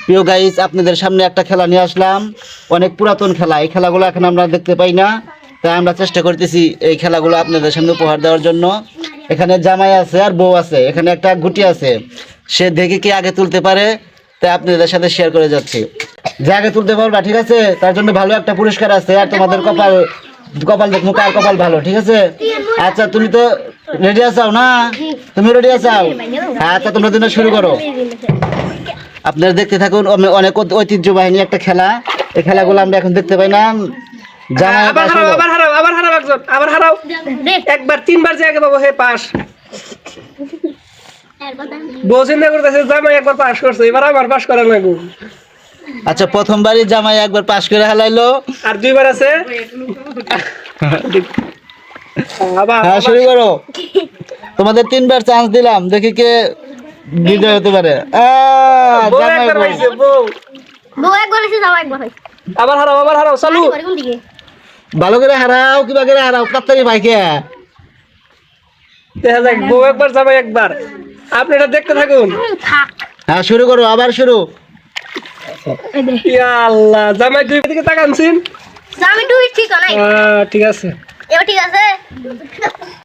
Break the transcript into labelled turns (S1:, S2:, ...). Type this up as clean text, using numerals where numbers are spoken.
S1: প্রিয় গাইস, আপনাদের সামনে একটা খেলা নিয়ে আসলাম, অনেক পুরাতন খেলা। এই খেলাগুলো এখন আমরা দেখতে পাই না, তাই আমরা চেষ্টা করতেছি এই খেলাগুলো আপনাদের সামনে উপহার দেওয়ার জন্য। এখানে জামাই আছে আর বউ আছে, এখানে একটা গুটি আছে, সে দেখে কি আগে তুলতে পারে তাই আপনাদের সাথে শেয়ার করে যাচ্ছি। যে আগে তুলতে পারবা, ঠিক আছে, তার জন্য ভালো একটা পুরস্কার আছে। আর তোমাদের কপাল কপাল দেখো, কার কপাল ভালো, ঠিক আছে? আচ্ছা, তুমি তো রেডি আছাও না? তুমি রেডি আছাও? হ্যাঁ, আচ্ছা, তোমরা দিনে শুরু করো। আপনারা দেখতে থাকুন, অনেক ঐতিহ্যবাহী একটা খেলা। এই খেলাগুলো আমরা এখন দেখতে পাই না। জামাই
S2: আবার হারাও, আবার হারাও, আবার হারাও, একজন আবার হারাও। একবার তিনবার যে আগে পাবো হে পাস। বউ চিন্তা করতেছে জামাই একবার পাস করছে, এবার আমার পাস করা লাগবে।
S1: আচ্ছা, প্রথমবারই জামাই একবার পাস করে হালাইলো,
S2: আর দুইবার আছে। আবার
S1: হ্যাঁ, শুরু করো। তোমাদের তিনবার চান্স দিলাম, দেখি কে বিজয় হতে পারে।
S2: বউ
S1: জামাই
S2: একবার
S1: বউ।
S2: হইছে, বউ।
S3: বউ একবার হইছে, যাও একবার হইছে।
S2: আবার হারাও, আবার হারাও, চালু।
S3: করে কোন দিকে?
S1: ভালো করে হারাও, কিবা করে হারাও, তাড়াতাড়ি ভাইকে।
S2: দেখা যাক, বউ একবার জামাই একবার। আপনি এটা দেখতে থাকুন।
S3: থাক।
S1: হ্যাঁ, শুরু করো, আবার শুরু।
S3: এই দে।
S2: ইয়া আল্লাহ, জামাই দুই দিকে তাকানছেন।
S3: আমি তুই ঠিক নাই।
S2: ঠিক আছে।
S3: এবার ঠিক আছে।